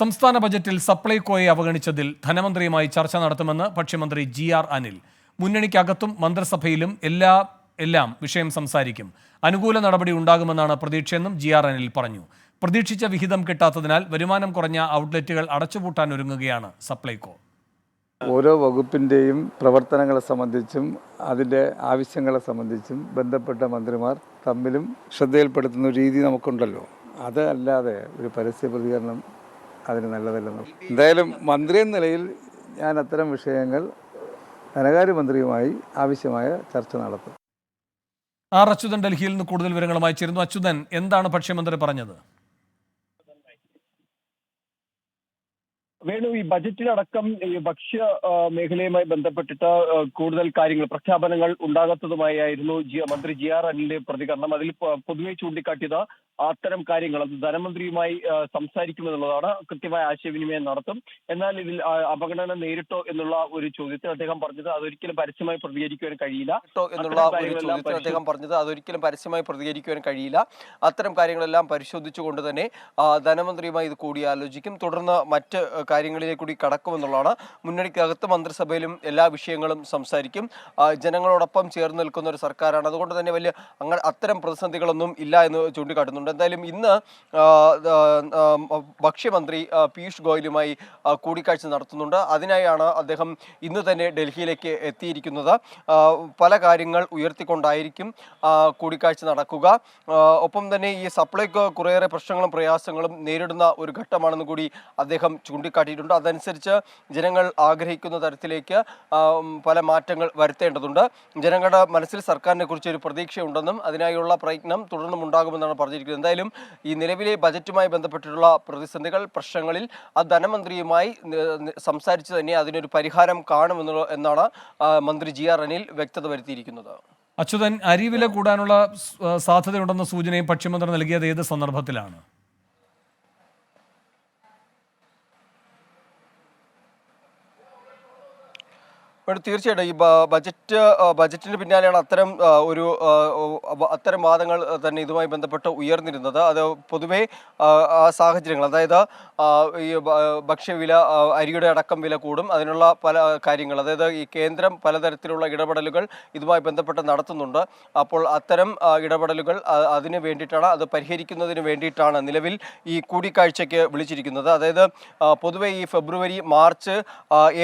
സംസ്ഥാന ബജറ്റിൽ സപ്ലൈകോയെ അവഗണിച്ചതിൽ ധനമന്ത്രിയുമായി ചർച്ച നടത്തുമെന്ന് ഭക്ഷ്യമന്ത്രി GR അനിൽ. മുന്നണിക്കകത്തും മന്ത്രിസഭയിലും എല്ലാം വിഷയം സംസാരിക്കും. അനുകൂല നടപടി ഉണ്ടാകുമെന്നാണ് പ്രതീക്ഷയെന്നും GR അനിൽ പറഞ്ഞു. പ്രതീക്ഷിച്ച വിഹിതം കിട്ടാത്തതിനാൽ വരുമാനം കുറഞ്ഞ ഔട്ട്ലെറ്റുകൾ അടച്ചുപൂട്ടാൻ ഒരുങ്ങുകയാണ് സപ്ലൈകോ. ഓരോ വകുപ്പിൻ്റെയും പ്രവർത്തനങ്ങളെ സംബന്ധിച്ചും അതിൻ്റെ ആവശ്യങ്ങളെ സംബന്ധിച്ചും ബന്ധപ്പെട്ട മന്ത്രിമാർ തമ്മിലും ശ്രദ്ധയിൽപ്പെടുത്തുന്ന ഒരു രീതി നമുക്കുണ്ടല്ലോ. അത് അല്ലാതെ ഒരു പരസ്യ പ്രതികരണം അതിന് നല്ലതല്ലെന്ന്. എന്തായാലും മന്ത്രി എന്ന നിലയിൽ ഞാൻ അത്തരം വിഷയങ്ങൾ ധനകാര്യമന്ത്രിയുമായി ആവശ്യമായ ചർച്ച നടത്തും. അച്യുതൻ ഡൽഹിയിൽ നിന്ന് കൂടുതൽ വിവരങ്ങളുമായി ചേരുന്നു. അച്യുതൻ, എന്താണ് ഭക്ഷ്യമന്ത്രി പറഞ്ഞത്? വേണു, ഈ ബജറ്റിലടക്കം ഈ ഭക്ഷ്യ മേഖലയുമായി ബന്ധപ്പെട്ടിട്ട് കൂടുതൽ കാര്യങ്ങൾ പ്രഖ്യാപനങ്ങൾ ഉണ്ടാകാത്തതുമായിരുന്നു മന്ത്രി GR അനിലിന്റെ പ്രതികരണം. അതിൽ പൊതുവെ ചൂണ്ടിക്കാട്ടിയത് അത്തരം കാര്യങ്ങൾ അത് ധനമന്ത്രിയുമായി സംസാരിക്കുമെന്നുള്ളതാണ്. കൃത്യമായ ആശയവിനിമയം നടത്തും. എന്നാൽ ഇതിൽ അവഗണന നേരിട്ടോ എന്നുള്ള ഒരു ചോദ്യത്തിൽ അദ്ദേഹം പറഞ്ഞത് അതൊരിക്കലും പരസ്യമായി പ്രതികരിക്കുവാൻ കഴിയില്ല അത്തരം കാര്യങ്ങളെല്ലാം പരിശോധിച്ചുകൊണ്ട് തന്നെ ധനമന്ത്രിയുമായി ഇത് കൂടിയാലോചിക്കും. തുടർന്ന് മറ്റ് കാര്യങ്ങളിലേക്ക് കൂടി കടക്കുമെന്നുള്ളതാണ്. മുന്നണിക്കകത്ത് മന്ത്രിസഭയിലും എല്ലാ വിഷയങ്ങളും സംസാരിക്കും. ജനങ്ങളോടൊപ്പം ചേർന്ന് നിൽക്കുന്ന ഒരു സർക്കാരാണ്. അതുകൊണ്ട് തന്നെ വലിയ അത്തരം പ്രതിസന്ധികളൊന്നും ഇല്ല എന്ന് ചൂണ്ടിക്കാട്ടുന്നുണ്ട്. എന്തായാലും ഇന്ന് ഭക്ഷ്യമന്ത്രി പീയൂഷ് ഗോയലുമായി കൂടിക്കാഴ്ച നടത്തുന്നുണ്ട്. അതിനായാണ് അദ്ദേഹം ഇന്ന് തന്നെ ഡൽഹിയിലേക്ക് എത്തിയിരിക്കുന്നത്. പല കാര്യങ്ങൾ ഉയർത്തിക്കൊണ്ടായിരിക്കും കൂടിക്കാഴ്ച നടക്കുക. ഒപ്പം തന്നെ ഈ സപ്ലൈകോ കുറേയേറെ പ്രശ്നങ്ങളും പ്രയാസങ്ങളും നേരിടുന്ന ഒരു ഘട്ടമാണെന്ന് കൂടി അദ്ദേഹം ചൂണ്ടിക്കാട്ടിയിട്ടുണ്ട്. അതനുസരിച്ച് ജനങ്ങൾ ആഗ്രഹിക്കുന്ന തരത്തിലേക്ക് പല മാറ്റങ്ങൾ വരുത്തേണ്ടതുണ്ട്. ജനങ്ങളുടെ മനസ്സിൽ സർക്കാരിനെ കുറിച്ച് ഒരു പ്രതീക്ഷയുണ്ടെന്നും അതിനായുള്ള പ്രയത്നം തുടർന്നും ഉണ്ടാകുമെന്നാണ് പറഞ്ഞിരിക്കുന്നത്. എന്തായാലും ഈ നിലവിലെ ബജറ്റുമായി ബന്ധപ്പെട്ടിട്ടുള്ള പ്രതിസന്ധികൾ പ്രശ്നങ്ങളിൽ ആ ധനമന്ത്രിയുമായി സംസാരിച്ച് തന്നെ അതിനൊരു പരിഹാരം കാണുമെന്നാണ് മന്ത്രി GR അനിൽ വ്യക്തത വരുത്തിയിരിക്കുന്നത്. അച്യുതൻ, അരിവില കൂടാനുള്ള സാധ്യതയുണ്ടെന്ന സൂചനയും ഭക്ഷ്യമന്ത്രി നൽകിയത് ഏത് സന്ദർഭത്തിലാണ്? തീർച്ചയായിട്ടും ഈ ബജറ്റിന് പിന്നാലെയാണ് അത്തരം വാദങ്ങൾ തന്നെ ഇതുമായി ബന്ധപ്പെട്ട് ഉയർന്നിരുന്നത്. അത് പൊതുവെ ആ സാഹചര്യങ്ങൾ, അതായത് ഈ ഭക്ഷ്യവില, അരിയുടെ അടക്കം വില കൂടും, അതിനുള്ള പല കാര്യങ്ങൾ, അതായത് ഈ കേന്ദ്രം പലതരത്തിലുള്ള ഇടപെടലുകൾ ഇതുമായി ബന്ധപ്പെട്ട് നടത്തുന്നുണ്ട്. അപ്പോൾ അത്തരം ഇടപെടലുകൾ അതിന് വേണ്ടിയിട്ടാണ്, അത് പരിഹരിക്കുന്നതിന് വേണ്ടിയിട്ടാണ് നിലവിൽ ഈ കൂടിക്കാഴ്ചയ്ക്ക് വിളിച്ചിരിക്കുന്നത്. അതായത് പൊതുവെ ഈ ഫെബ്രുവരി, മാർച്ച്,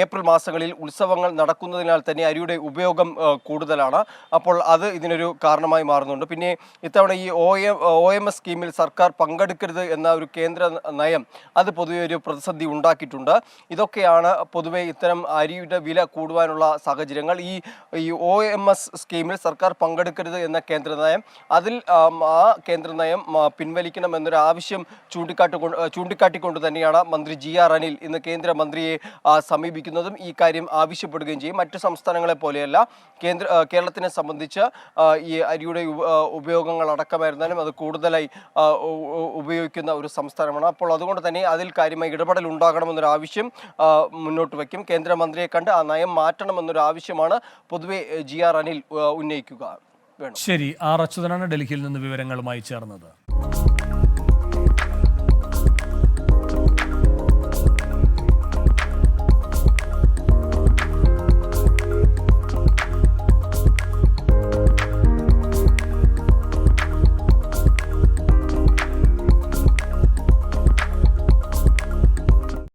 ഏപ്രിൽ മാസങ്ങളിൽ ഉത്സവങ്ങൾ നടക്കുന്നതിനാൽ തന്നെ അരിയുടെ ഉപയോഗം കൂടുതലാണ്. അപ്പോൾ അത് ഇതിനൊരു കാരണമായി മാറുന്നുണ്ട്. പിന്നെ ഇത്തവണ ഈ OMS സ്കീമിൽ സർക്കാർ പങ്കെടുക്കരുത് എന്ന ഒരു കേന്ദ്ര നയം അത് പൊതുവെ ഒരു പ്രതിസന്ധി ഉണ്ടാക്കിയിട്ടുണ്ട്. ഇതൊക്കെയാണ് പൊതുവെ ഇത്തരം അരിയുടെ വില കൂടുവാനുള്ള സാഹചര്യങ്ങൾ. ഈ OMS സ്കീമിൽ സർക്കാർ പങ്കെടുക്കരുത് എന്ന കേന്ദ്ര നയം, അതിൽ ആ കേന്ദ്ര നയം പിൻവലിക്കണം എന്നൊരു ആവശ്യം ചൂണ്ടിക്കാട്ടിക്കൊണ്ട് തന്നെയാണ് മന്ത്രി GR അനിൽ ഇന്ന് കേന്ദ്രമന്ത്രിയെ സമീപിക്കുന്നതും ഈ കാര്യം ആവശ്യപ്പെടുകയും ചെയ്യും. മറ്റു സംസ്ഥാനങ്ങളെ പോലെയല്ല കേരളത്തിനെ സംബന്ധിച്ച് ഈ അരിയുടെ ഉപയോഗങ്ങൾ അടക്കമായിരുന്നാലും അത് കൂടുതലായി ഉപയോഗിക്കുന്ന ഒരു സംസ്ഥാനമാണ്. അപ്പോൾ അതുകൊണ്ട് തന്നെ അതിൽ കാര്യമായി ഇടപെടൽ ഉണ്ടാകണമെന്നൊരു ആവശ്യം മുന്നോട്ട് വയ്ക്കും. കേന്ദ്രമന്ത്രിയെ കണ്ട് ആ നയം മാറ്റണമെന്നൊരു ആവശ്യമാണ് പൊതുവെ GR അനിൽ ഉന്നയിക്കുക. ശരി, അച്യുതനാണ് ഡൽഹിയിൽ നിന്ന് വിവരങ്ങളുമായി ചേർന്നത്.